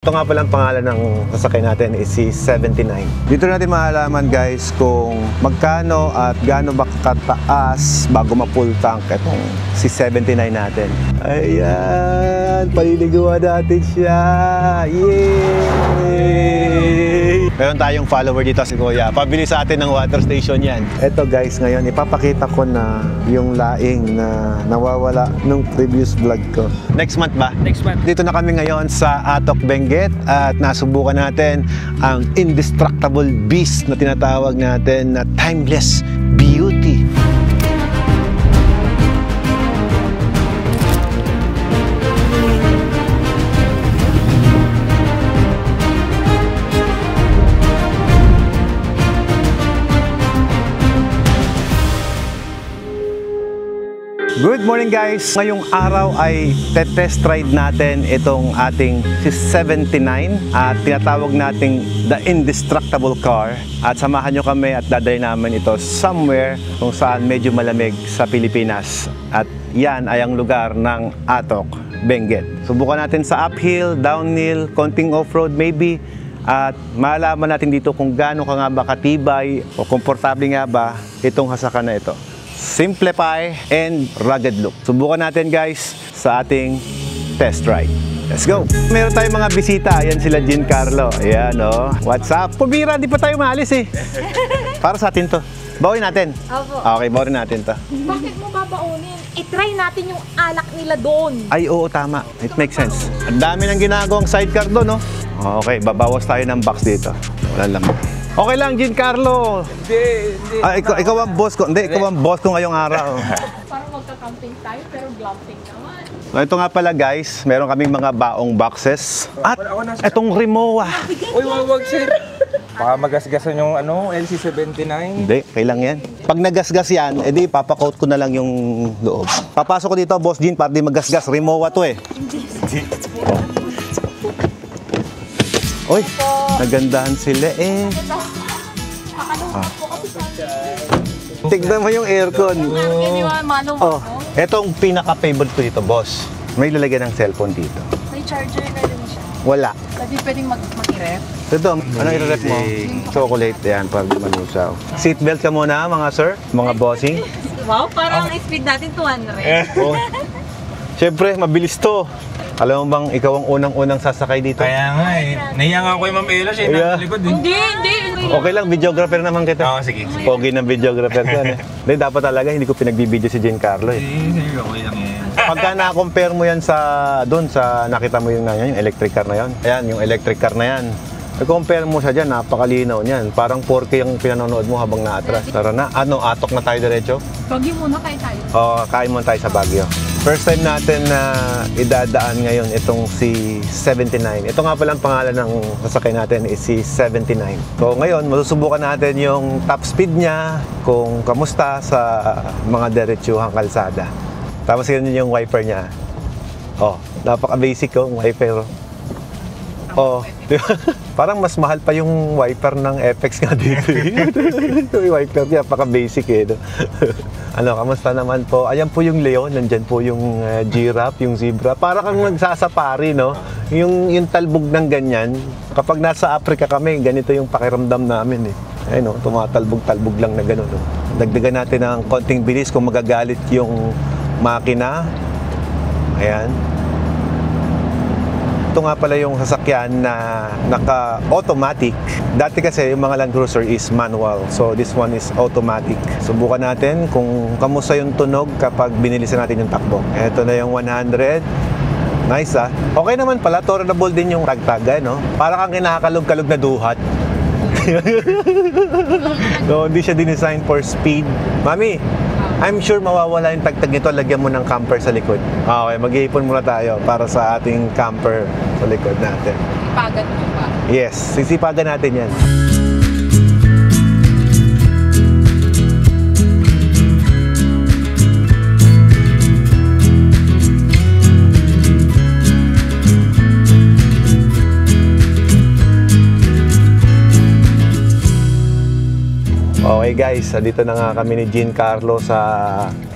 Ito nga palang pangalan ng sasakyan natin is si 79. Dito natin malalaman guys kung magkano at gaano ba kataas bago ma-full tank itong si 79 natin. Ayan, paliliguan natin siya. Yay! Meron tayong follower dito si Kuya. Pabili sa atin ng water station yan. Ito guys, ngayon ipapakita ko na yung laing na nawawala nung previous vlog ko. Next month ba? Next month. Dito na kami ngayon sa Atok, Benguet at nasubukan natin ang indestructible beast na tinatawag natin na timeless beauty. Good morning guys! Ngayong araw ay test ride natin itong ating 79 at tinatawag nating the indestructible car at samahan nyo kami at dadalhin namin ito somewhere kung saan medyo malamig sa Pilipinas at yan ay ang lugar ng Atok, Benguet. Subukan natin sa uphill, downhill, konting off-road maybe at malaman natin dito kung gaano ka nga ba katibay o komportable nga ba itong hasakan na ito. Simplify and rugged look. Subukan natin guys sa ating test ride. Let's go! Meron tayong mga bisita. Ayan sila Giancarlo. Ayan o. What's up? Pabira, di pa tayo maalis eh. Para sa atin to. Bawin natin. Opo. Okay, bawin natin to. Bakit mo babaunin? I-try natin yung alak nila doon. Ay, oo, tama. It makes sense. Ang dami ng ginagawang sidecar doon, no? Okay, babawas tayo ng box dito. Wala lang. Okay lang, Giancarlo. Hindi. Ikaw ang boss ko. Hindi, ikaw ang boss ko ngayong araw. Parang magka-camping tayo pero glamping naman. Ito nga pala guys, meron kaming mga baong boxes. At itong Rimowa. Uy, wag sir. Baka magasgasan yung LC79. Hindi, kailang yan. Pag nagasgas yan, edi papakoat ko na lang yung loob. Papasok ko dito, Boss Jean, para di magasgas. Rimowa to eh. Uy, nagandahan sila eh. Tignan mo yung aircon. Oh, etong pinaka-favorite ko dito, boss. May lalagyan ng cellphone dito. May charger na rin siya. Wala. Pwede pwedeng mag-ref. Ito, ano i-ref mo? Chocolate yan pag manusaw. Seatbelt ka muna mga sir, mga bossing. Wow, parang speed natin 200. Oh. Siyempre, mabilis to. Alam mo bang ikaw ang unang-unang sasakay dito? Kaya nga eh. Nahiya nga ako kay Ma'am Ella, siya yung nasa likod eh. Hindi. Okay lang, videographer naman kita. Oo, sige. Pogi ng videographer ka. Hindi, dapat talaga hindi ko pinagbibideo si Giancarlo eh. Sige, okay lang yan. Pagka na-compare mo yan sa doon sa nakita mo yung electric car na yan. Ayan, yung electric car na yan. I-compare mo siya dyan, napakalinaw niyan. Parang 4K ang pinanonood mo habang naatras. Tara na, Atok na tayo diretso? Bagyo muna kayo tayo. Oo, kain muna tayo sa Baguio. First time natin na idadaan ngayon itong si 79. Ito nga palang pangalan ng sasakyan natin is si 79. So ngayon, masusubukan natin yung top speed niya, kung kamusta sa mga diretsuhang kalsada. Tapos yun yung wiper niya. Oh, napaka-basic yung wiper. Oh, parang mas mahal pa yung wiper ng FX nga dito. Yung wiper niya, napaka-basic eh. Kamusta naman po? Ayan po yung leon, nandyan po yung giraffe, yung zebra. Para kang nagsasafari, no? Yung talbog ng ganyan, kapag nasa Africa kami, ganito yung pakiramdam namin eh. Ayun, no? Tumatalbog-talbog lang na gano'n. No? Dagdagan natin ng konting bilis kung magagalit yung makina. Ayan. Ito nga pala yung sasakyan na naka-automatic. Dati kasi yung mga Land Cruiser is manual. So this one is automatic. Subukan natin kung kamusta yung tunog kapag binilisan natin yung takbo. Ito na yung 100. Nice ah. Okay naman pala, tolerable din yung ragtag, no? Para kang kinakakalog-kalog na duhat. So hindi siya dinesign for speed. Mami, I'm sure mawawala yung tagtag nito, lagyan mo ng camper sa likod. Okay, mag-iipon muna tayo para sa ating camper sa likod natin. Sipagan mo ba? Yes, sisipagan natin yan. Okay guys, dito na nga kami ni Giancarlo sa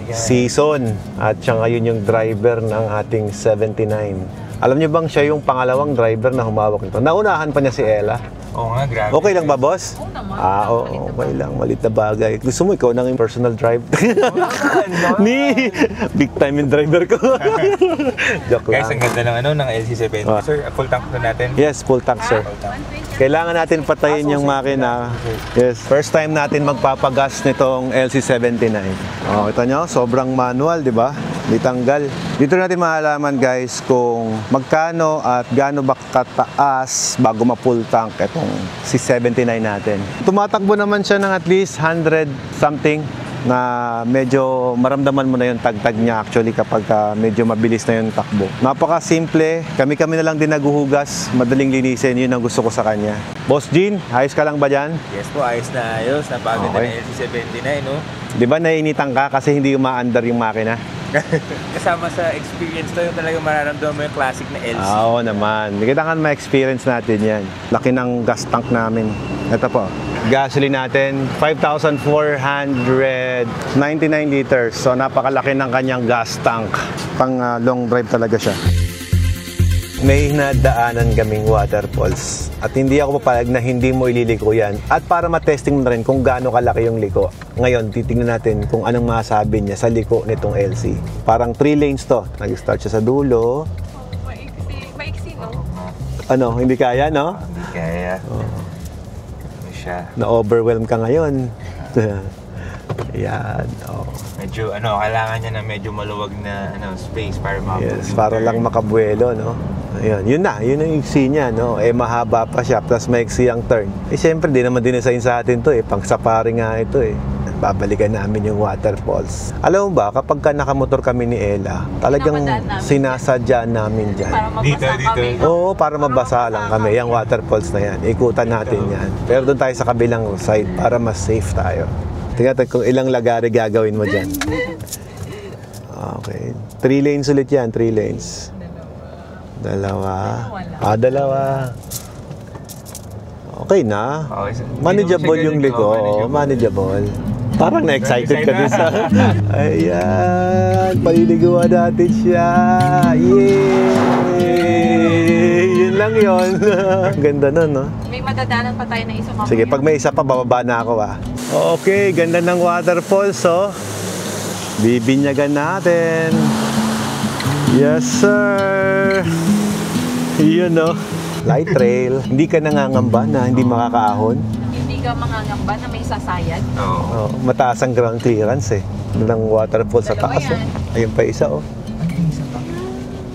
season at siya ngayon yung driver ng ating 79. Alam niyo bang siya yung pangalawang driver na humawak nito? Naunahan pa niya si Ella. Oo nga, grabe. Okay lang ba, boss? Oo naman. Oo, okay lang. Malit na bagay. Gusto mo ikaw nang yung personal drive? Ni! Big time yung driver ko. Joke Guys, ang lang. ganda ng ng LC70. Sir, full tank na natin. Yes, full tank, sir. Full tank. Kailangan natin patayin yung makina. Yes, first time natin magpapagas nitong LC79. Oh, kita nyo, sobrang manual, di ba? Di tanggal. Dito natin malalaman guys kung magkano at gaano ba kataas bago ma-full tank itong si 79 natin. Tumatakbo naman siya ng at least 100 something na medyo maramdaman mo na yung tagtag niya actually kapag medyo mabilis na yung takbo. Napaka-simple. Kami-kami na lang din naguhugas. Madaling linisin. Yun ang gusto ko sa kanya. Boss Jean, ayos ka lang ba dyan? Yes po, ayos na ayos. Napaganda Okay. na LC79, no? Di ba naiinitan ka kasi hindi umaandar yung makina? Kasama sa experience to, yung talagang mararamdaman mo yung classic na LC. Oo naman. Kailangan ma-experience natin yan. Laki ng gas tank namin. Ito po. Gasoline natin, 5,499 liters. So napakalaki ng kanyang gas tank. Pang long drive talaga siya. May nadaanan kaming waterfalls at hindi ako papayag na hindi mo ililiko yan at para matesting mo na rin kung gaano kalaki yung liko. Ngayon, titingnan natin kung anong masabi niya sa liko nitong LC. Parang 3 lanes to. Nag-start siya sa dulo. Maiksi, no? Ano, hindi kaya, no? Hindi kaya. Ano siya? Na-overwhelm ka ngayon. Yan. Oh. Medyo, kailangan niya na medyo maluwag na space para Yes, para lang makabuelo, no? Ayun, yun ang iksi niya, no? Eh, mahaba pa siya, plus maiksi ang turn. Eh, syempre, di naman dinesign sa atin to, eh. Pang safari nga ito, eh. Babalikan namin yung waterfalls. Alam mo ba, kapag ka nakamotor kami ni Ella, talagang sinasadya namin dyan. Para mabasa Dito. kami. Oo, para mabasa lang kami, yung waterfalls na yan. Ikutan natin yan. Pero doon tayo sa kabilang side para mas safe tayo. Tingnan natin kung ilang lagari gagawin mo dyan. Okay. 3 lanes ulit yan, 3 lanes. Dalawa. Dalawa. Okay na. Okay, so, Manageable hindi yung naman siya liko. ganito, Manageable. Parang na-excited ka Na-excited din sa... Ayan. Paliliguan natin siya. Yay! Yun lang yun. Ganda nun, no? May madadaanan pa tayo na isa mamaya. Sige, pag may isa pa, bababa na ako, ah. Okay, ganda ng waterfalls, oh. Bibinyagan natin. Yes, sir. Yun, no? Light trail. Hindi ka nangangamba na hindi makakaahon. Hindi ka mangangamba na may sasayad. Oo. Oh, mataas ang ground clearance, eh. Ng waterfalls sa Dalawa taas, oh. yan. Ayun pa isa, oh.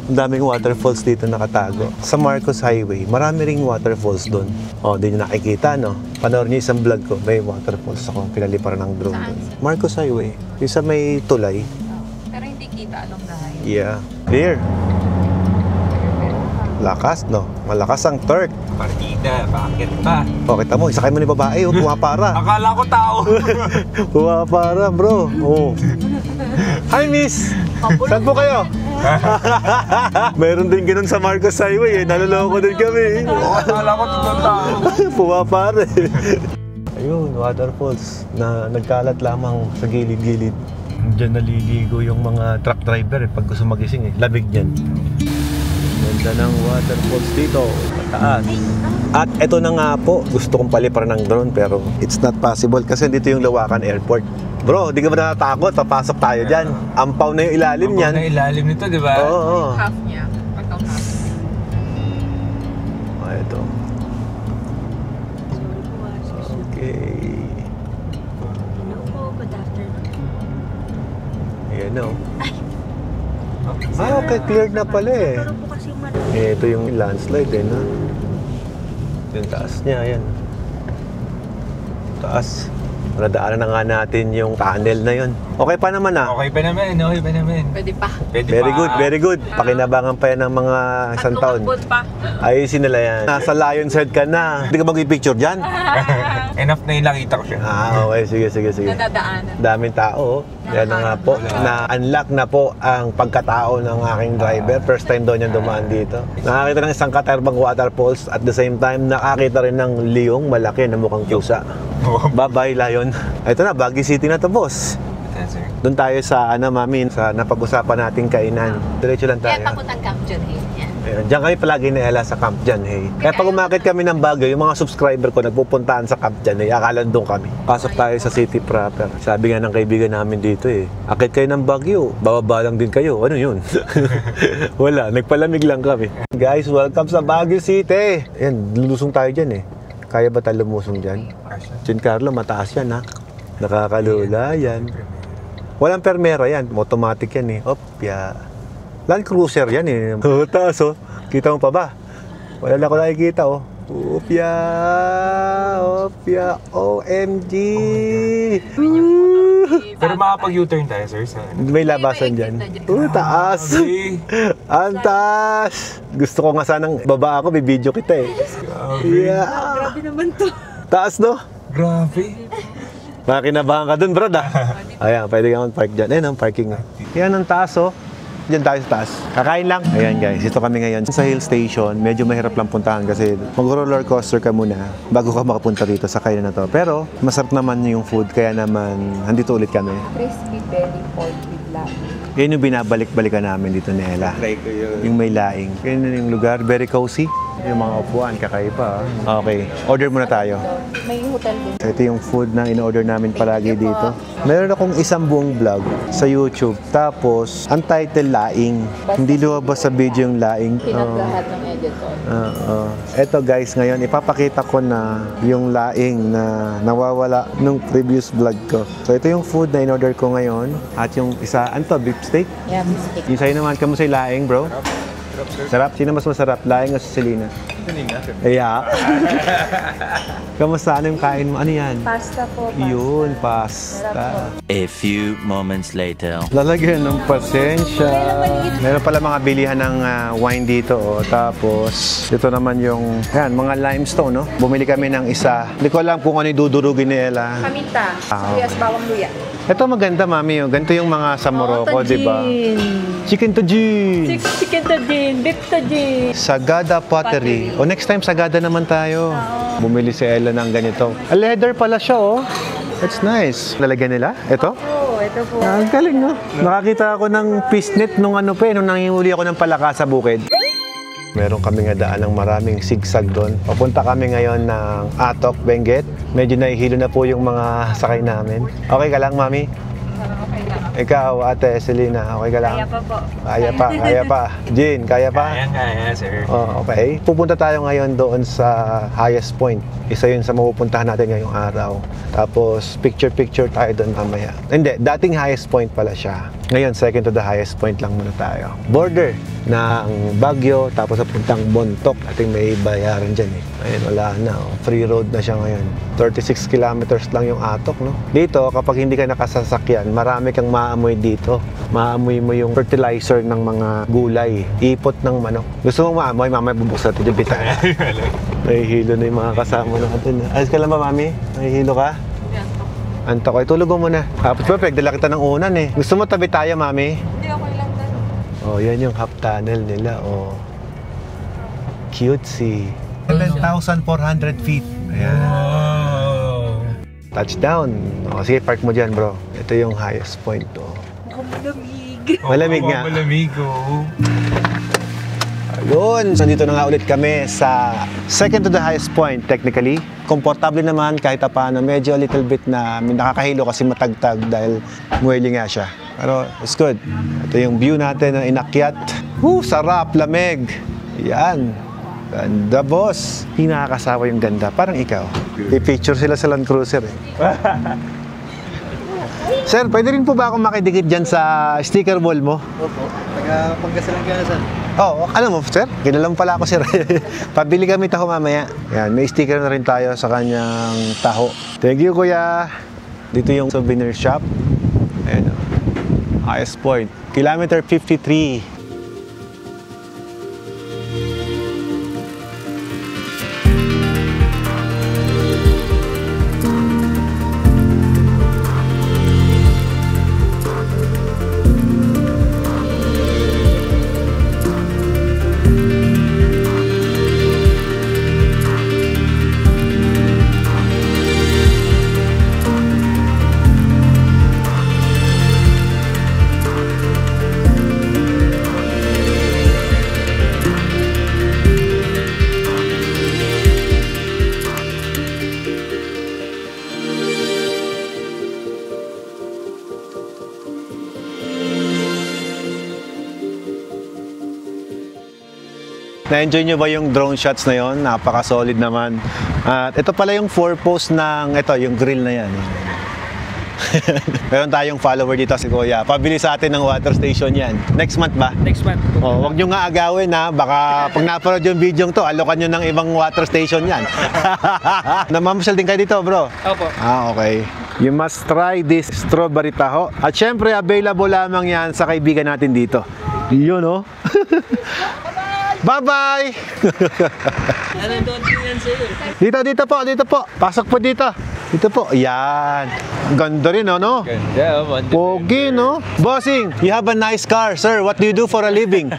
Ang daming waterfalls dito nakatago. Sa Marcos Highway, marami ring waterfalls doon. Oh, di nyo nakikita, no? Panoorin niyo isang vlog ko, may waterfalls ako. Pinaliparan ng drone Saan? doon. Marcos Highway. Yung sa may tulay. Pero hindi kita anong dahay. Yeah. Clear. Lakas, no? Malakas ang torque. Partida, bakit pa? O, kita mo, isakay mo ni babae, oh, pumapara. Akala ko tao. Pumapara, bro. Oh. Hi, miss! Saan po kayo? Meron din ganun sa Marcos Highway, eh. Naloloko din kami. Akala ko totoong tao. Pumapara, eh. Ayun, waterfalls na nagkalat lamang sa gilid-gilid. Diyan naliligo yung mga truck driver, eh, pag gusto magising, eh. Labig niyan. Ganda ng waterfalls dito, mataas. At eto na nga po, gusto kong paliparan ng drone pero it's not possible kasi dito yung Lawakan Airport. Bro, di ka ba natatakot? Papasok tayo dyan. Ampaw na yung ilalim niyan. Na ilalim nito, di ba? Oo. Half niya. Pagkang half. Ito. Okay. Ayan o. Okay, cleared na pala eh. Ito yung landslide eh, no? Yung taas niya, ayan. Taas. Nadaanan na nga natin yung tunnel na yun. Okay pa naman ah. Okay pa naman, okay pa naman. Pwede pa. Pwede Very pa. good, very good. Pakinabangan pa yan ng mga isang taon. Tatlong pa. Ayusin nila yan. Nasa Lion's Head ka na. Hindi ka mag-picture dyan? Enough na yung nakita ko siya. Okay. Sige. Nadadaanan. Daming tao. Yan na nga po. Na-unlock na po ang pagkatao ng aking driver. First time daw niya dumaan dito. Nakakita ng isang katerbang waterfalls. At the same time, nakakita rin ng liyong malaki na mukhang pusa. Bye-bye, Lion. Ito na, Baguio City na to, boss. sir. Doon tayo sa, mami, sa napag-usapan nating kainan. Diretso lang Kaya tayo. papuntang Camp John Hay. Yan. Ayan, diyan kami palagi ni Ella sa Camp John Hay. Kaya pag umakit kami ng Baguio, yung mga subscriber ko nagpupuntahan sa Camp John Hay, akala doon kami. Pasok tayo sa city proper. Sabi nga ng kaibigan namin dito akit kayo ng Baguio, bababa lang din kayo. Ano yun? Wala, nagpalamig lang kami. Guys, welcome sa Baguio City. Ayan, lulusong tayo dyan Kaya ba tayo lumusong dyan? Giancarlo, mataas yan Nakakalula yan. Walang permera yan, automatic yan Opya. Land Cruiser yan taas Kita mo pa ba? Wala na ako nakikita Opya. OMG. Pero makapag-U-turn tayo, sir, sa May labasan dyan. Taas. Ang taas. Gusto ko nga sanang baba ako, bibidyo kita Yeah. Grabe naman to. Taas no? Grabe. Makinabahan ka dun, brad Ayan, pwede ka mag-park dyan. Ayan ang parking Yan ang taas Diyan tayo sa taas. Kakain lang. Ayan guys, ito kami ngayon sa hill station. Medyo mahirap lang puntahan kasi mag-roller coaster ka muna bago ka makapunta dito sa kainan na to. Pero masarap naman yung food kaya naman andito ulit kami. Crispy belly pork with lamb. Yan yung binabalik-balikan namin dito ni Ella. Try ko yun. Yung may laing. Yan yung lugar, very cozy. Yung mga upuan, kakaiba. Okay, order muna tayo. May hotel din. Ito yung food na in-order namin palagi dito. Meron akong isang buong vlog sa YouTube. Tapos, ang title, Laing. Hindi lumabas sa video yung laing. Pinaglahat ng editor. Eto guys, ngayon ipapakita ko na yung laing na nawawala nung previous vlog ko. So ito yung food na in-order ko ngayon. At yung isa, ano to, beef steak? Yeah, mistake. Yung sa'yo naman, kamusta yung laing, bro? Sarap, sir. Sarap? Sino mas masarap? Laing o si Selena? Kanina, sir. Yeah. Kamusta? Ano yung kain mo? Ano yan? Pasta po. Pasta. Yun, pasta. A few moments later. Lalagyan ng pasensya. Meron pala mga bilihan ng wine dito. Tapos, ito naman yung, ayan, mga limestone. Bumili kami ng isa. Hindi ko alam kung ano yung dudurugin ni Ella. Paminta. Sibuyas, bawang luya. Ito maganda, mami. Ganito yung mga sa Morocco, di ba? Chicken tajin. Chicken tajin, beef tajin. Sagada Pottery. O next time, Sagada naman tayo. Bumili si Ella ng ganito. Leather pala siya, That's nice. Lalagyan nila? Ito? Oo, ito po. Ang galing, no? Nakakita ako ng fishnet nung nung nangihuli ako ng palaka sa bukid. Meron kami nga daan ng maraming sigsag doon. Papunta kami ngayon ng Atok, Benguet. Medyo nahihilo na po yung mga sakay namin. Okay ka lang, mami? Okay lang. Ikaw, ate Selena, okay ka lang? Kaya pa po. Kaya pa. Jean, kaya pa? Kaya, sir. Oh, okay. Pupunta tayo ngayon doon sa highest point. Isa yun sa mapupuntahan natin ngayong araw. Tapos, picture-picture tayo doon mamaya. Hindi, dating highest point pala siya. Ngayon, second to the highest point lang muna tayo. Border ng Baguio, tapos papuntang Bontoc. Ating may bayaran dyan Ayun, wala na. Free road na siya ngayon. 36 kilometers lang yung Atok, no? Dito, kapag hindi ka nakasasakyan, marami kang maamoy dito. Maamoy mo yung fertilizer ng mga gulay. Ipot ng manok. Gusto mong maamoy, mamaya bubuksan natin yung bitaya. Nahihilo na yung mga kasama natin. Ayos ka lang ba, mami? Nahihilo ka? Antok ko. Tulog mo muna. Tapos ba, pagdala kita ng unan Gusto mo tabi tayo, mami? Hindi, okay lang din. Oh, yan yung half tunnel nila. Oh. Cutesy. 11,400 feet. Ayan. Wow. Touchdown. O, sige, park mo dyan, bro. Ito yung highest point. Malamig. Malamig nga. Malamig, Ayun. So, dito na nga ulit kami sa second to the highest point, technically. Komportable naman kahit paano. Medyo a little bit na nakakahilo kasi matagtag dahil muweli nga siya. Pero it's good. Ito yung view natin na inakyat. Sarap, lamig. Yan. Ganda, boss. Hindi nakakasawa yung ganda. Parang ikaw. I-picture sila sa Land Cruiser Sir, pwede rin po ba akong makidikit dyan sa sticker wall mo? Opo. Taga-Pangasinan ka na, sir. Oo, alam mo, sir, kilala mo pala ako, sir. Pabili kami taho mamaya. Yan, may sticker na rin tayo sa kanyang taho. Thank you, kuya. Dito yung souvenir shop. Ayan, highest point. Kilometer 53. Na-enjoy nyo ba yung drone shots na yon? Napaka-solid naman. At ito pala yung 4-post ng, ito, yung grill na yan. Meron tayong follower dito si Kuya. Pabili sa atin ng water station yan. Next month ba? Next month. Oh, wag nyo nga agawin ha. Baka pag napanood yung video to, alokan nyo ng ibang water station yan. Namamasyal din kayo dito, bro? Opo. Okay. You must try this strawberry taho. At syempre, available lamang yan sa kaibigan natin dito. Yun, oh. Bye-bye! Dito po. Pasok po dito. Dito po. Yan. Ganda rin, no? Ganda. Pogi, no? Bossing, you have a nice car. Sir, what do you do for a living?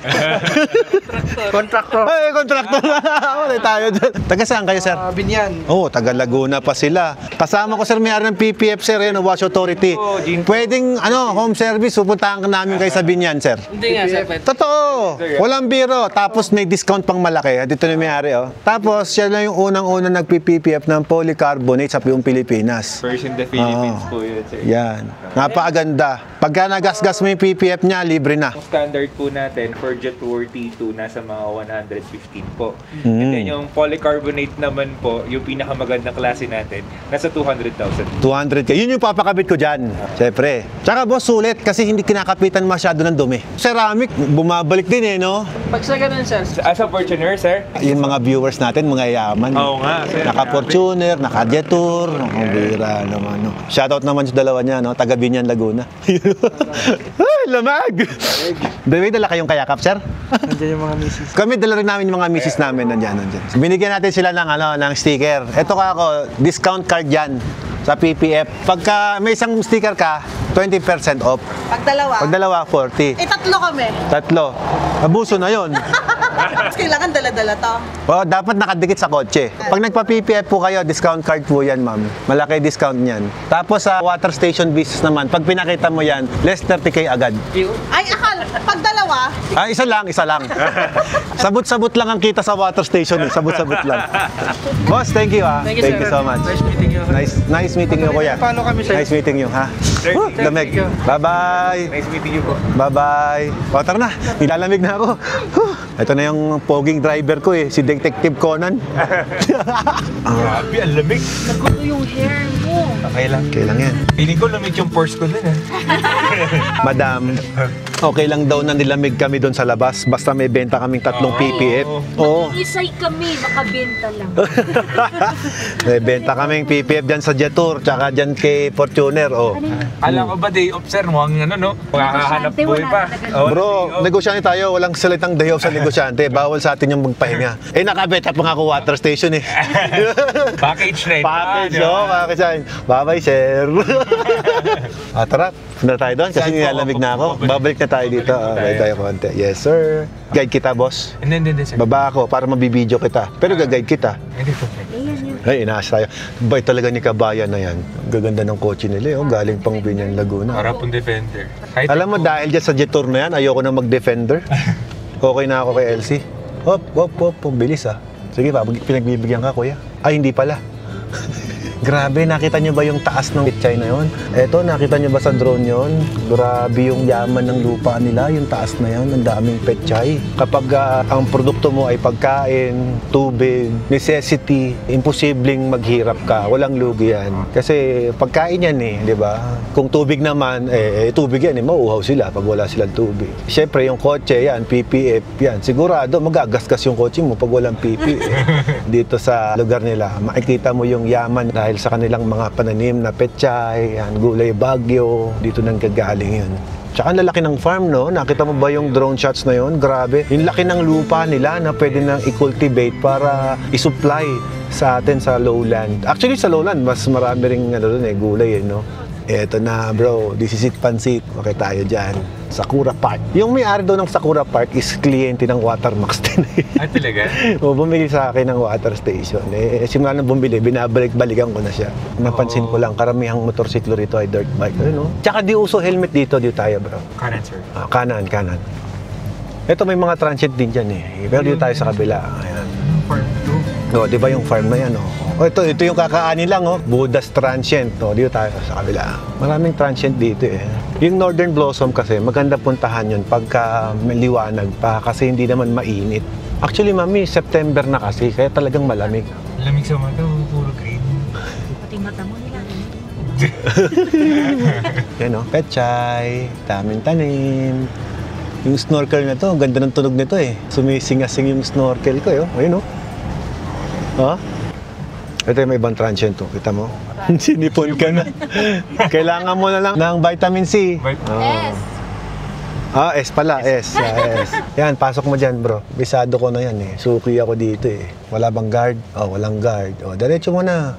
Contractor. Ay, contractor. Wala tayo dyan. Taga saan kayo, sir? Binyan. Oh, taga Laguna pa sila. Kasama ko, sir, may-ari ng PPF, sir, yun, Wash Authority. Pwedeng, home service, pupuntahan ka namin kayo sa Binyan, sir. Hindi nga, sir. Totoo. Walang biro. Tapos may discount pang malaki. Dito na may-ari, oh. Tapos, siya lang yung unang-unang nag-PPF ng polycarbonate sa buong Pilipinas. First in the Philippines po yun, sir. Yan. Napakaganda. Pagka nagasgas mo yung PPF niya, libre na. Yung standard po natin for Jetour T2 nasa mga 115 po. And then yung polycarbonate naman po, yung pinakamagandang klase natin, nasa 200,000. 200K. Yun yung papakabit ko dyan. Siyempre. Tsaka boss, sulit kasi hindi kinakapitan masyado ng dumi. Ceramic, bumabalik din no? Pag sa ganun, sir. As a Fortuner, sir? Yung mga viewers natin, mga yaman. Oo nga, sir. Naka-Fortuner, naka-Jetour. Ang bira naman, no? Shoutout naman sa dalawa niya, no? Taga Binyan, Laguna. Ay, lamag! May dala kayong kayakap, sir? Nandiyan yung mga misis. Kami dala rin namin yung mga misis namin nandyan. Binigyan natin sila ng sticker. Ito ka ako, discount card yan sa PPF. Pagka may isang sticker ka, 20% off. Pag dalawa. Pag dalawa, 40. Tatlo kami. Tatlo. Abuso na yon. Kailangan dala-dala to. O, dapat nakadikit sa kotse. Pag nagpa-PPF po kayo, discount card po yan, ma'am. Malaki discount niyan. Tapos sa water station business naman, pag pinakita mo yan, less 30K agad. Ay, akala, pag dalawa, Isa lang. Sabot-sabot lang ang kita sa water station. Sabot-sabot lang. Boss, thank you, ha. Thank you so much. Nice meeting you. Nice meeting you, kuya. Paano kami sa'yo? Nice meeting you, ha. Sir, Lamig. thank you. Bye-bye. Nice meeting you po. Bye-bye. O, tara na. Nilalamig na ako. Ito na yung poging driver ko, si Detective Conan. Grabe, ang lamig. nagulo yung hair mo. Okay lang. Okay lang yan. Feeling ko lamig yung Porsche ko din, Madam, okay lang daw na nilamig kami doon sa labas. Basta may benta kaming 3 PPF. Oo. Isay kami, makabenta lang. May benta kaming PPF dyan sa Jetour, tsaka dyan kay Fortuner. Oh. Alam ko ba, day off, sir, mukhang makakahanap Negosyante, buhay wala pa. talaga. Oh, Bro, day off. negosyante tayo. Walang salitang day off sa negosyante. Bawal sa atin yung magpahinga. Nakabeta pa nga ako water station eh. Package na ito. Package, package yan. Bye-bye, sir. Tara, punta tayo doon kasi Saan po? nilalamig na ako. Babalik na tayo dito. Balik tayo konti. Yes, sir. Guide kita, boss. Hindi, sir. Baba ako para mabibideo kita. Pero gag-guide kita. Hindi po. Ay, inaas tayo. Bait talaga ni Kabayan na yan. Gaganda ng kotse nila. Galing pang Binyan, Laguna. Para pong defender. Alam mo, dahil dyan sa Jetour na yan, ayoko na mag-defender. Okay na ako kay Elsie. Hop. Bilis Sige pa, pinagbibigyan ka, kuya. Ay, hindi pala. Grabe, nakita nyo ba yung taas ng pichay na yon? Eto, nakita nyo ba sa drone yon? Grabe yung yaman ng lupa nila, yung taas na yon, ang daming pechay. Kapag ang produkto mo ay pagkain, tubig, necessity, imposibleng maghirap ka, walang lugi yan. Kasi pagkain yan di ba? Kung tubig naman, tubig yan mauuhaw sila pag wala silang tubig. Siyempre, yung kotse yan, PPF yan, sigurado magagasgas yung kotse mo pag walang PPF. Dito sa lugar nila, makikita mo yung yaman dahil sa kanilang mga pananim na pechay, gulay bagyo, dito nang gagaling yun. Tsaka ang lalaki ng farm, no? Nakita mo ba yung drone shots na yun? Grabe. Yung laki ng lupa nila na pwede nang i-cultivate para i-supply sa atin sa lowland. Actually, sa lowland, mas marami ring gulay, no? Eto na, bro. This is it, pansit. Okay tayo dyan. Sakura Park. Yung may-ari daw ng Sakura Park is kliyente ng Watermax din. Ah, talaga? O, bumili sa akin ng water station. Simula nang bumili, binabalik-balikan ko na siya. Napansin ko lang, karamihang motorsiklo rito ay dirt bike. Tsaka di uso helmet dito tayo, bro. Kanan, sir. Kanan. Ito may mga transient din dyan Pero dito tayo sa kabila. Ayan. Farm 2. Di ba yung farm na yan, ito yung kakaanin lang, Buddha's Transient, dito tayo sa kabila. Maraming transient dito, Yung Northern Blossom kasi, maganda puntahan yun pagka may liwanag pa kasi hindi naman mainit. Actually, mami, September na kasi, kaya talagang malamig. Lamig sa mata, puro green. Pati mata mo nila. Yan o, pechay, daming tanim. Yung snorkel na to, ang ganda ng tunog nito eh. Sumisingasing yung snorkel ko, ayun o. Ha? Ito yung may ibang transient to, kita mo? Sinipon ka na. Kailangan mo na lang ng vitamin C. Yes. Ah, S pala, S. Yeah, S. Yan, pasok mo dyan, bro. Bisado ko na yan eh. Suki ako dito eh. Wala bang guard? Oh, walang guard. Oh, diretso mo na.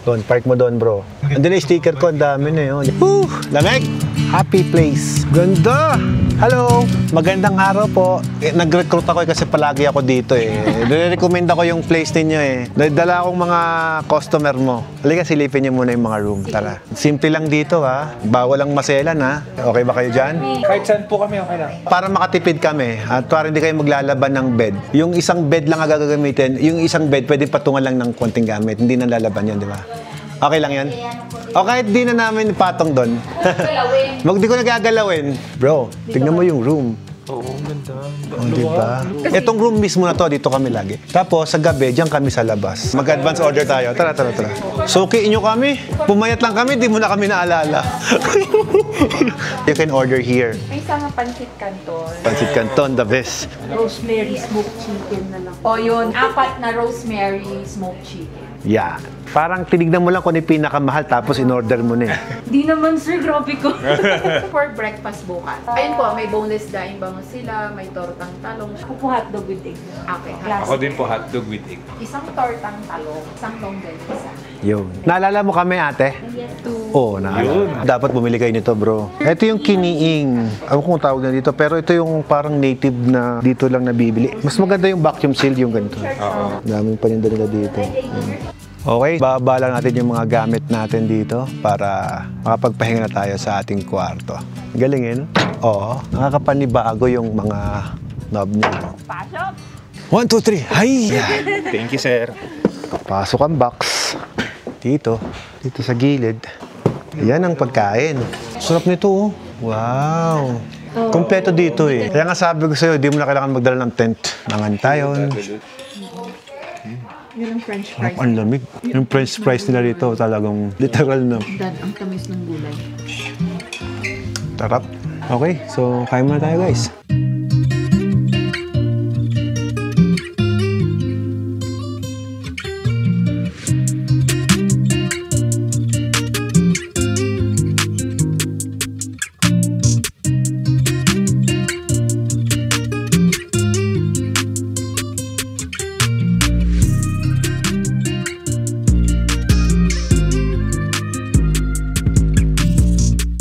Doon, park mo doon, bro. Andun na yung sticker ko, ang dami na yun. Woo! Lamig! Happy place. Ganda! Hello! Magandang araw po. Nag-recruit ako kasi palagi ako dito eh. Nire-recommend ako yung place ninyo eh. Dala akong mga customer mo. Halika, silipin niyo muna yung mga room. Tara. Simple lang dito ha. Bawal ang maselan ha. Okay ba kayo dyan? Kahit saan po kami, okay lang. Para makatipid kami at para hindi kayo maglalaban ng bed. Yung isang bed lang ang gagamitin. Yung isang bed pwede patungan lang ng konting gamit. Hindi na lalaban yan, di ba? Okay lang yan? O kahit di na namin patong doon. Di ko nagagalawin. Bro, tignan mo yung room. Oo, ganda. O, diba? Itong room mismo na to, dito kami lagi. Tapos, sa gabi, diyan kami sa labas. Mag-advance order tayo. Tara. Sukiin nyo kami. Pumayat lang kami, di mo na kami naalala. You can order here. May isang pansit canton. Pansit Canton, the best. Rosemary smoked chicken na lang. O yun, 4 na rosemary smoked chicken. Yeah. Parang tinignan mo lang kung ano yung pinakamahal tapos in-order mo na eh. Di naman sir, grabe ko. For breakfast bukas. Ayun po, may boneless daing bango sila, may tortang talong. Ako hotdog with egg. Okay, Ako din po hotdog with egg. isang tortang talong, isang longganisa. Yun. Naalala mo kami, ate? Yes. Oo, naalala. Dapat bumili kayo nito, bro. Ito yung kiniing. Ako kung tawag na dito, pero ito yung parang native na dito lang nabibili. Mas maganda yung vacuum sealed yung ganito. Oo. Daming paninda nila dito. Okay, bababa lang natin yung mga gamit natin dito para makapagpahinga na tayo sa ating kwarto. Galing eh, no? Oo, nakakapanibago yung mga knob niya. Pasok! 1, 2, 3, hay! Thank you, sir. Pasok ang box. Dito sa gilid. Yan ang pagkain. Sarap nito, oh. Wow! Kompleto dito eh. Kaya nga sabi ko sa'yo, di mo na kailangan magdala ng tent. Nangan tayo. Yun ang french fries. Ang lamig. Yung french fries nila dito talagang literal na. Dan, ang tamis ng gulay. Tarap. Okay, so kain muna tayo guys.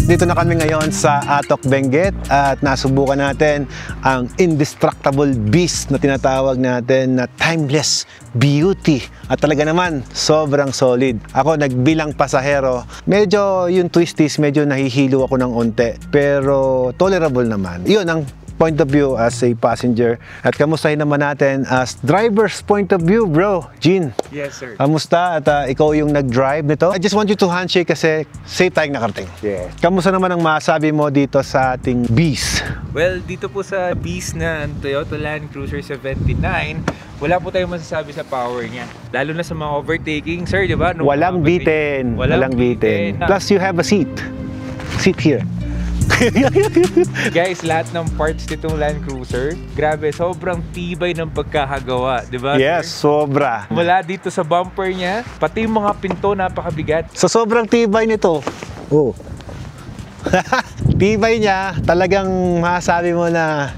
Dito na kami ngayon sa Atok Benguet at nasubukan natin ang indestructible beast na tinatawag natin na timeless beauty. At talaga naman, sobrang solid. Ako nagbilang pasahero, medyo yung twisties, medyo nahihilo ako ng onte. Pero tolerable naman. Yun ang point of view as a passenger. At kamustahin naman natin as driver's point of view, bro. Gene. Yes, sir. Kamusta? At ikaw yung nag-drive nito. I just want you to handshake kasi safe tayong nakarating. Yes. Kamusta naman ang masabi mo dito sa ating Beast? Well, dito po sa Beast na Toyota Land Cruiser 79, wala po tayong masasabi sa power niya. Lalo na sa mga overtaking, sir, di ba? Walang bitin. Walang bitin. Plus, you have a seat. Seat here. Guys, lahat ng parts nitong Land Cruiser, grabe, sobrang tibay ng pagkakagawa, di ba? Yes, sobra. Mula dito sa bumper niya, pati yung mga pinto napakabigat. So, sobrang tibay nito. Oh. Tibay niya, talagang masasabi mo na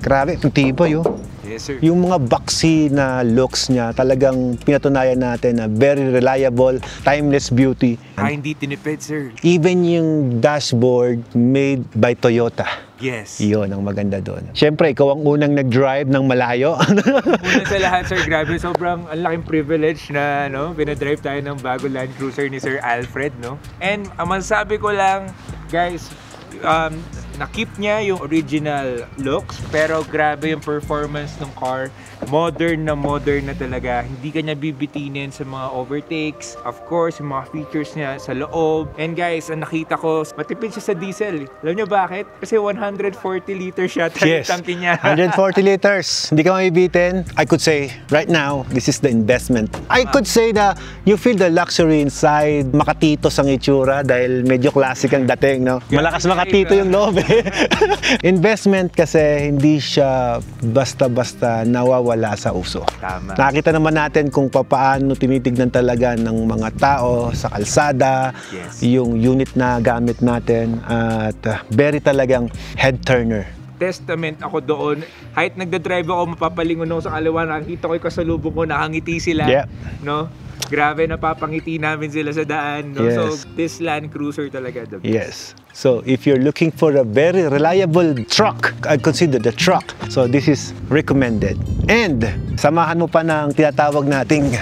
grabe, ang tibay oh. Yes, sir. Yung mga boxy na looks niya, talagang pinatunayan natin na very reliable, timeless beauty. Hindi tinipid, sir. Even yung dashboard made by Toyota. Yes. Iyon ang maganda doon. Siyempre, ikaw ang unang nag-drive ng malayo. Una sa lahat, sir, grabe, sobrang ang laking privilege na pinadrive tayo ng bago Land Cruiser ni Sir Alfred, no? And ang masasabi ko lang, guys, na-keep niya yung original looks, pero grabe yung performance ng car. Modern na talaga. Hindi ka niya bibitinin sa mga overtakes. Of course, yung mga features niya sa loob. And guys, ang nakita ko, matipid siya sa diesel. Alam niyo bakit? Kasi 140 liters siya tangke niya. 140 liters. Hindi ka mabibitin. I could say, right now, this is the investment. I could say na you feel the luxury inside. Makatitos ang itsura dahil medyo classic ang dating, no? Malakas makatito yung loob, eh. Investment kasi hindi siya basta-basta nawawala sa uso. Tama. Nakita naman natin kung paano tinitignan talaga ng mga tao sa kalsada, Yes. yung unit na gamit natin, at very talagang head turner. Testament ako doon. Kahit nagdadrive ako, mapapalingon ako sa kaliwa, nakikita ko yung kasalubong ko, nakangiti sila. Yeah. No? Grabe, napapangiti namin sila sa daan. No? Yes. So, this Land Cruiser talaga the best. Yes. So, if you're looking for a very reliable truck, I consider the truck. So, this is recommended. And, samahan mo pa ng tinatawag nating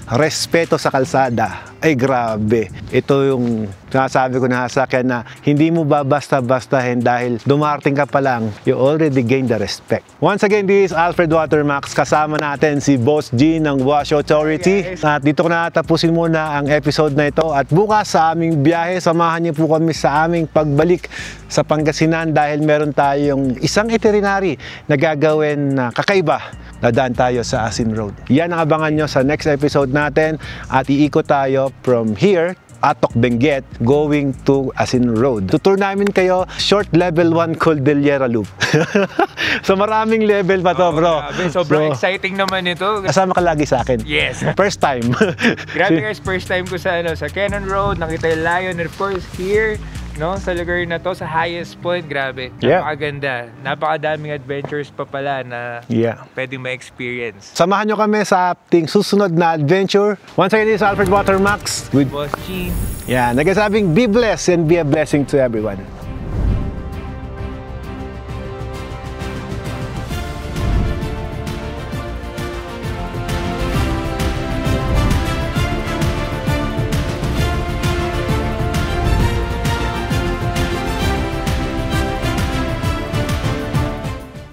respeto sa kalsada. Ay, grabe. Ito yung sinasabi ko na sasakyan na hindi mo ba basta-bastahin dahil dumarating ka pa lang, you already gained the respect. Once again, this is Alfred Watermax. Kasama natin si Boss G ng Wash Authority. Yes. At dito ko na tapusin muna ang episode na ito. At bukas sa aming biyahe, samahan niyo po kami sa aming pagbalik sa Pangasinan dahil meron tayong isang itinerary na gagawin na kakaiba. Dadaan tayo sa Asin Road. Yan ang abangan nyo sa next episode natin at iikot tayo from here, Atok Benguet, going to Asin Road. Tutur namin kayo, short level 1 Cordillera Loop. So maraming level pa to, bro. Grabe, sobrang exciting naman ito. Kasama ka lagi sa akin. Yes. First time. Grabe guys, first time ko sa Cannon Road, nakita yung Lion, and of course here, no, sa lugar na to, sa highest point, grabe. Yeah. Napakaganda. Napakadaming adventures pa pala na pwedeng ma-experience. Samahan nyo kami sa ating susunod na adventure. Once again, this is Alfred Watermax with Boss G. nagasabing be blessed and be a blessing to everyone.